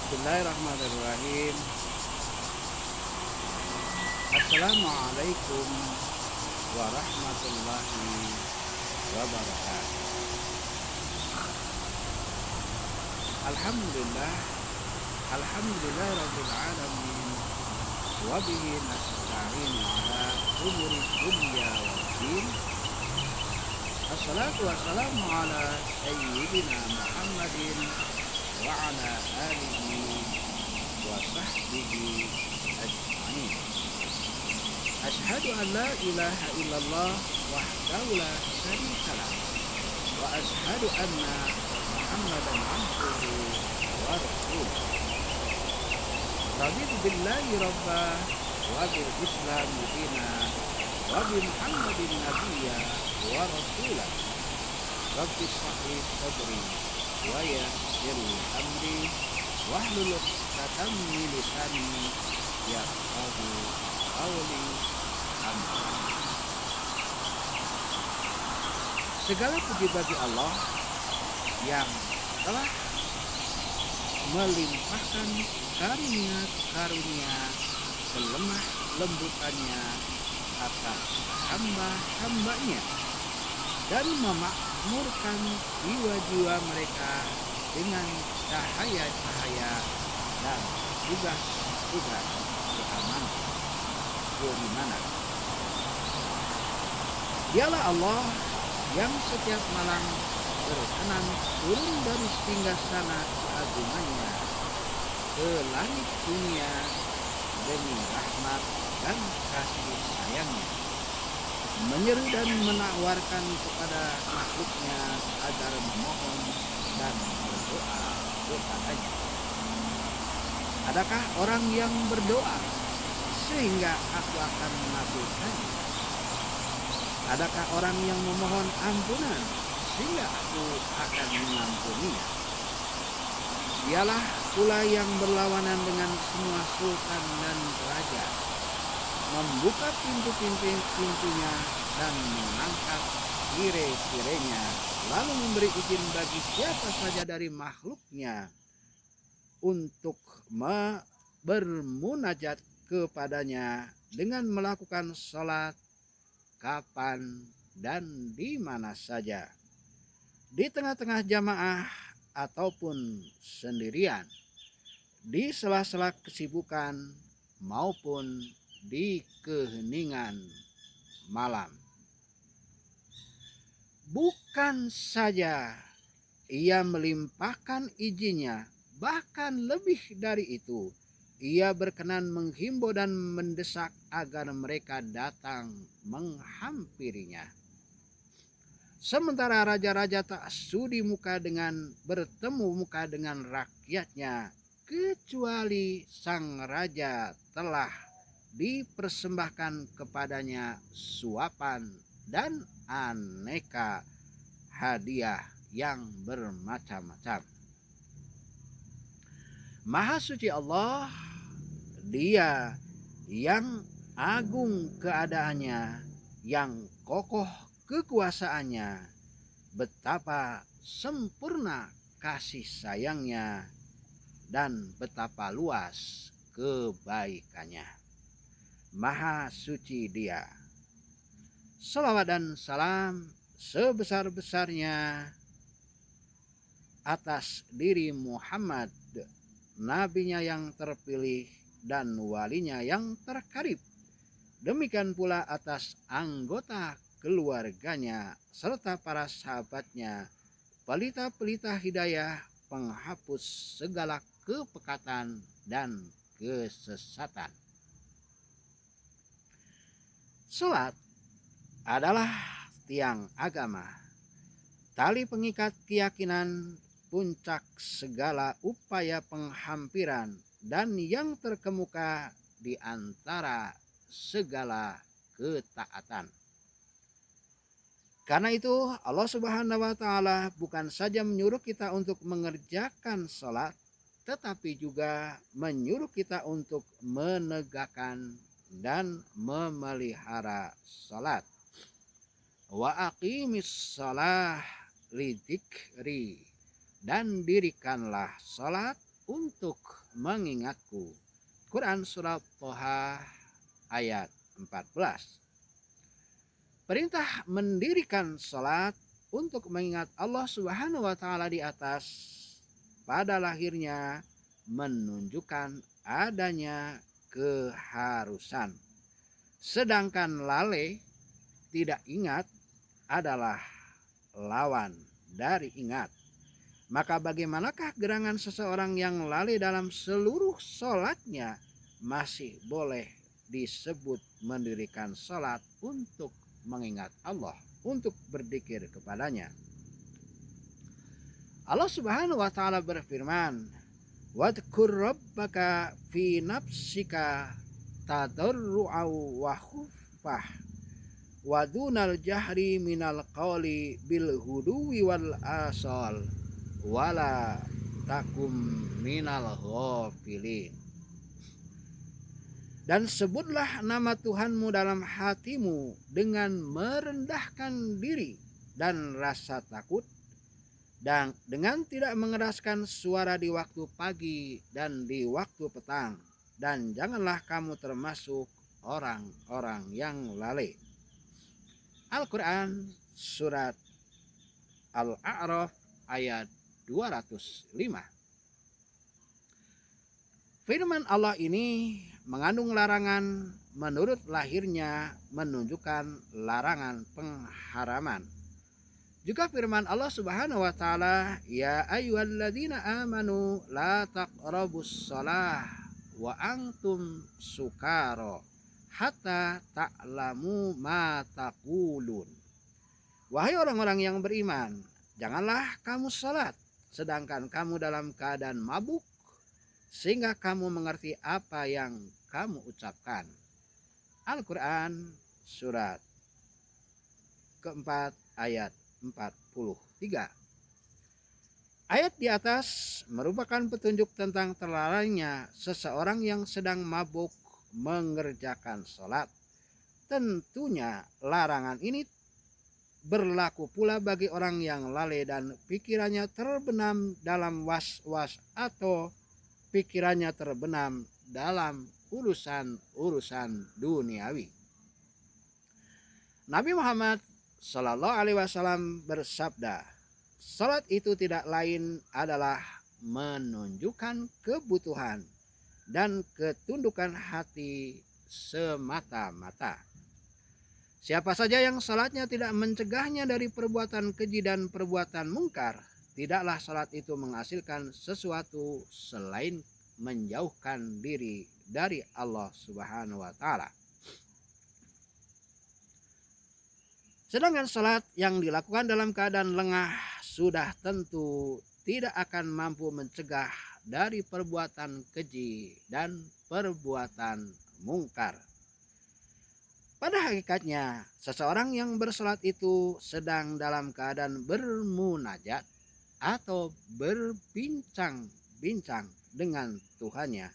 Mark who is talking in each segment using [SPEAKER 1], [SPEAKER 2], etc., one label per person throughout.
[SPEAKER 1] Bismillahirrahmanirrahim. Assalamualaikum warahmatullahi wabarakatuh. Alhamdulillah, alhamdulillahirabbil alamin. Wa bihi nasta'inu ala umuri dunya waddin. Assalatu wassalamu ala sayyidina Muhammadin wa ala alihi wa sahbihi ajma'in. Asyhadu an la ilaha illallah wahdahu la syarikalah wa asyhadu anna Muhammadan abduhu wa rasuluh. Raditu billahi rabba wa bil islam dina wa bi Muhammadin nabiyya wa rasulah. Rabbi shrah li sadri wa yassir li amri wahlul 'uqdatam min lisani yafqahu qawli. Segala puji bagi Allah yang telah melimpahkan karunia-karunia kelemah lembutannya atas hamba-hambanya dan memakmurkan jiwa-jiwa mereka dengan cahaya-cahaya dan tugas-tugas keimanan. Dialah Allah yang setiap malam berkenan turun dari singgasana keagungannya ke langit dunia demi rahmat dan kasih sayangnya, menyeru dan menawarkan kepada makhluknya agar memohon dan berdoa kepadanya. Adakah orang yang berdoa sehingga aku akan mengabulkannya? Adakah orang yang memohon ampunan sehingga aku akan mengampuninya? Dialah pula yang berlawanan dengan semua sultan dan raja, membuka pintu-pintunya dan mengangkat tirai-tirainya, lalu memberi izin bagi siapa saja dari makhluknya untuk bermunajat kepadanya dengan melakukan salat kapan dan di mana saja, di tengah-tengah jamaah ataupun sendirian, di sela-sela kesibukan maupun di keheningan malam. Bukan saja ia melimpahkan izinnya, bahkan lebih dari itu, ia berkenan menghimbau dan mendesak agar mereka datang menghampirinya. Sementara raja-raja tak sudi bertemu muka dengan rakyatnya, kecuali sang raja telah dipersembahkan kepadanya suapan dan aneka hadiah yang bermacam-macam. Maha suci Allah, Dia yang agung keadaannya, yang kokoh kekuasaannya, betapa sempurna kasih sayangnya, dan betapa luas kebaikannya. Maha suci Dia. Salawat dan salam sebesar-besarnya atas diri Muhammad, nabinya yang terpilih dan walinya yang terkarib. Demikian pula atas anggota keluarganya serta para sahabatnya, pelita-pelita hidayah, penghapus segala kepekatan dan kesesatan. Salat adalah tiang agama, tali pengikat keyakinan, puncak segala upaya penghampiran, dan yang terkemuka di antara segala ketaatan. Karena itu Allah Subhanahu wa taala bukan saja menyuruh kita untuk mengerjakan salat, tetapi juga menyuruh kita untuk menegakkan dan memelihara salat. Wa aqimis shalah lidzikri, dan dirikanlah salat untuk mengingatku. Quran surat Toha ayat 14. Perintah mendirikan salat untuk mengingat Allah Subhanahu wa taala di atas pada lahirnya menunjukkan adanya keharusan. Sedangkan lalai tidak ingat adalah lawan dari ingat. Maka bagaimanakah gerangan seseorang yang lalai dalam seluruh sholatnya masih boleh disebut mendirikan sholat untuk mengingat Allah, untuk berzikir kepadanya. Allah Subhanahu wa taala berfirman, "Wadhkur rabbaka fi nafsika tadarru'an wa khufah wa dunal jahri minal qawli bil huduwi wal asal wala takum minal ghafilin." Dan sebutlah nama Tuhanmu dalam hatimu dengan merendahkan diri dan rasa takut, dan dengan tidak mengeraskan suara di waktu pagi dan di waktu petang, dan janganlah kamu termasuk orang-orang yang lalai. Al-Quran surat Al-A'raf ayat 205. Firman Allah ini mengandung larangan menurut lahirnya, menunjukkan larangan pengharaman. Juga firman Allah Subhanahu wa taala, "Ya ayyuhalladzina amanu la taqrabus shalah wa antum sukara hatta ta'lamu ma taqulun." Wahai orang-orang yang beriman, janganlah kamu salat sedangkan kamu dalam keadaan mabuk sehingga kamu mengerti apa yang kamu ucapkan. Al-Quran surat keempat ayat 43. Ayat di atas merupakan petunjuk tentang terlarangnya seseorang yang sedang mabuk mengerjakan sholat. Tentunya larangan ini berlaku pula bagi orang yang lalai dan pikirannya terbenam dalam was-was atau pikirannya terbenam dalam urusan-urusan duniawi. Nabi Muhammad Sallallahu Alaihi Wasallam bersabda, salat itu tidak lain adalah menunjukkan kebutuhan dan ketundukan hati semata-mata. Siapa saja yang salatnya tidak mencegahnya dari perbuatan keji dan perbuatan mungkar, tidaklah salat itu menghasilkan sesuatu selain menjauhkan diri dari Allah Subhanahu wa taala. Sedangkan salat yang dilakukan dalam keadaan lengah sudah tentu tidak akan mampu mencegah dari perbuatan keji dan perbuatan mungkar. Pada hakikatnya, seseorang yang bersalat itu sedang dalam keadaan bermunajat atau berbincang-bincang dengan Tuhannya.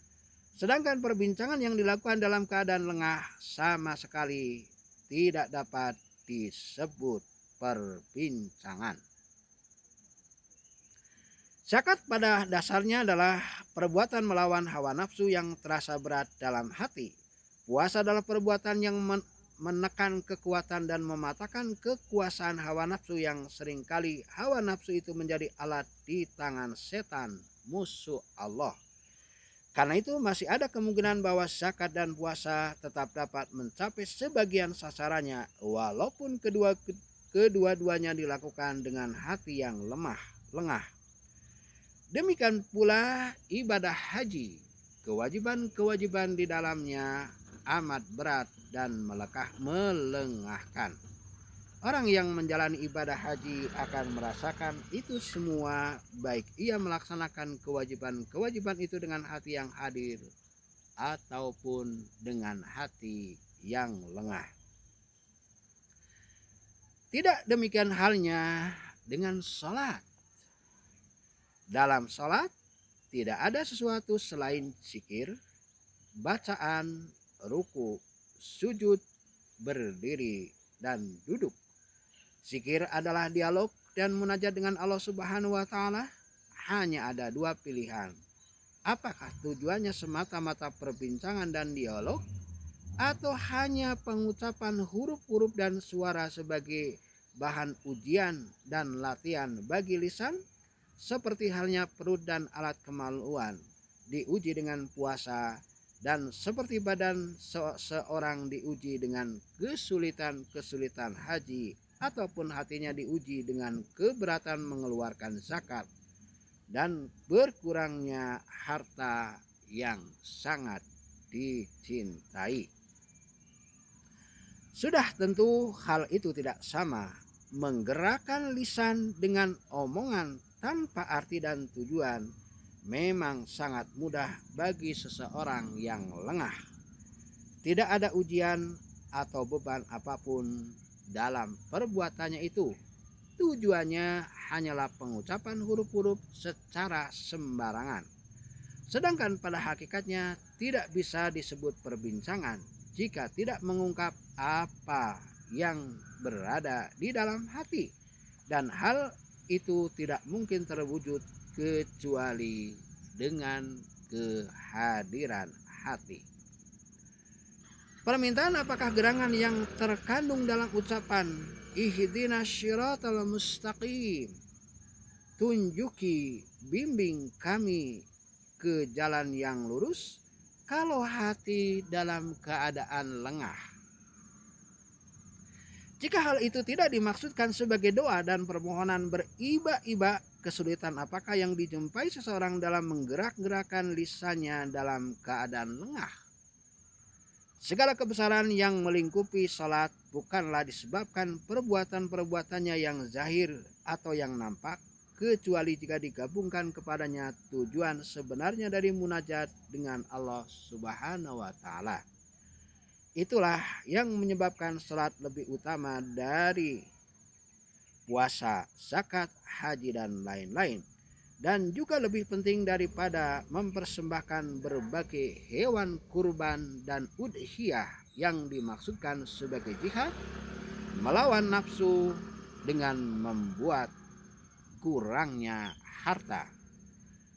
[SPEAKER 1] Sedangkan perbincangan yang dilakukan dalam keadaan lengah sama sekali tidak dapat disebut perbincangan. Zakat pada dasarnya adalah perbuatan melawan hawa nafsu yang terasa berat dalam hati. Puasa adalah perbuatan yang menekan kekuatan dan mematahkan kekuasaan hawa nafsu yang seringkali hawa nafsu itu menjadi alat di tangan setan, musuh Allah. Karena itu masih ada kemungkinan bahwa zakat dan puasa tetap dapat mencapai sebagian sasarannya walaupun kedua-duanya dilakukan dengan hati yang lengah. Demikian pula ibadah haji, kewajiban-kewajiban di dalamnya amat berat dan melengahkan. Orang yang menjalani ibadah haji akan merasakan itu semua, baik ia melaksanakan kewajiban-kewajiban itu dengan hati yang hadir ataupun dengan hati yang lengah. Tidak demikian halnya dengan salat. Dalam salat tidak ada sesuatu selain zikir, bacaan, ruku, sujud, berdiri, dan duduk. Zikir adalah dialog dan munajat dengan Allah Subhanahu wa taala. Hanya ada dua pilihan, Apakah tujuannya semata-mata perbincangan dan dialog, atau hanya pengucapan huruf-huruf dan suara sebagai bahan ujian dan latihan bagi lisan? Seperti halnya perut dan alat kemaluan diuji dengan puasa, dan seperti badan seorang diuji dengan kesulitan-kesulitan haji, ataupun hatinya diuji dengan keberatan mengeluarkan zakat dan berkurangnya harta yang sangat dicintai. Sudah tentu hal itu tidak sama menggerakkan lisan dengan omongan tanpa arti dan tujuan. Memang sangat mudah bagi seseorang yang lengah. Tidak ada ujian atau beban apapun dalam perbuatannya itu. Tujuannya hanyalah pengucapan huruf-huruf secara sembarangan. Sedangkan pada hakikatnya tidak bisa disebut perbincangan jika tidak mengungkap apa yang berada di dalam hati, dan hal itu tidak mungkin terwujud kecuali dengan kehadiran hati. Permintaan apakah gerangan yang terkandung dalam ucapan ihdinas syiratal mustaqim, tunjuki bimbing kami ke jalan yang lurus, kalau hati dalam keadaan lengah? Jika hal itu tidak dimaksudkan sebagai doa dan permohonan beriba-iba, kesulitan apakah yang dijumpai seseorang dalam menggerak-gerakkan lisannya dalam keadaan lengah? Segala kebesaran yang melingkupi salat bukanlah disebabkan perbuatan-perbuatannya yang zahir atau yang nampak, kecuali jika digabungkan kepadanya tujuan sebenarnya dari munajat dengan Allah Subhanahu wa Ta'ala. Itulah yang menyebabkan salat lebih utama dari puasa, zakat, haji, dan lain-lain, dan juga lebih penting daripada mempersembahkan berbagai hewan kurban dan udhiyah yang dimaksudkan sebagai jihad melawan nafsu dengan membuat kurangnya harta.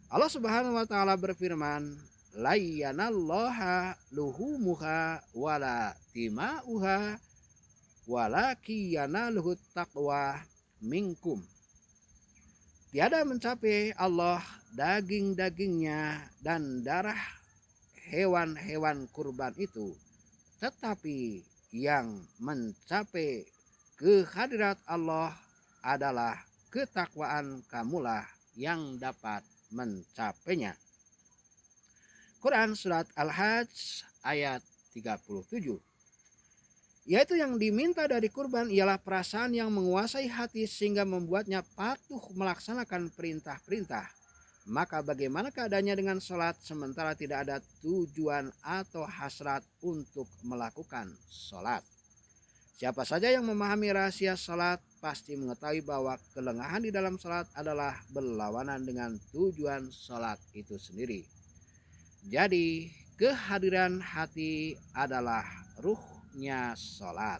[SPEAKER 1] Allah Subhanahu wa Ta'ala berfirman, la yanallaha luhumuha wala tima'uha walaki yanaluhut taqwa minkum. Tiada mencapai Allah daging-dagingnya dan darah hewan-hewan kurban itu, tetapi yang mencapai kehadirat Allah adalah ketakwaan kamulah yang dapat mencapainya. Quran Surat Al-Hajj ayat 37. Yaitu yang diminta dari kurban ialah perasaan yang menguasai hati sehingga membuatnya patuh melaksanakan perintah-perintah. Maka bagaimana keadaannya dengan salat sementara tidak ada tujuan atau hasrat untuk melakukan salat? Siapa saja yang memahami rahasia salat pasti mengetahui bahwa kelengahan di dalam salat adalah berlawanan dengan tujuan salat itu sendiri. Jadi kehadiran hati adalah ruhnya salat,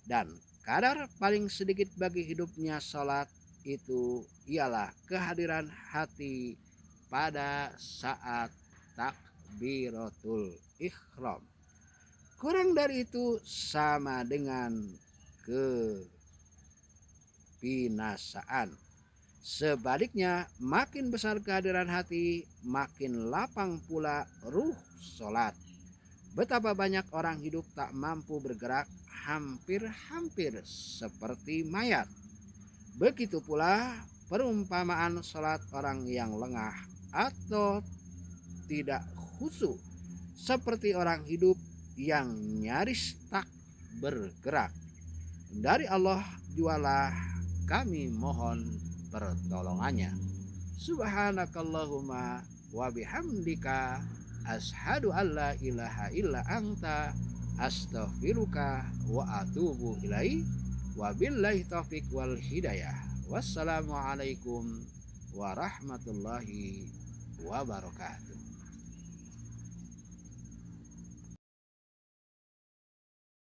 [SPEAKER 1] dan kadar paling sedikit bagi hidupnya salat itu ialah kehadiran hati pada saat takbiratul ihram. Kurang dari itu sama dengan kebinasaan. Sebaliknya, makin besar kehadiran hati, makin lapang pula ruh salat. Betapa banyak orang hidup tak mampu bergerak, hampir-hampir seperti mayat. Begitu pula perumpamaan salat orang yang lengah atau tidak khusyuk, seperti orang hidup yang nyaris tak bergerak. Dari Allah jualah kami mohon pertolongannya. Subhanakallahumma wa bihamdika ashadu an la ilaha illa anta astaghfiruka wa atubu ilaih. Wabillahi taufiq wal hidayah. Wassalamualaikum warahmatullahi wabarakatuh.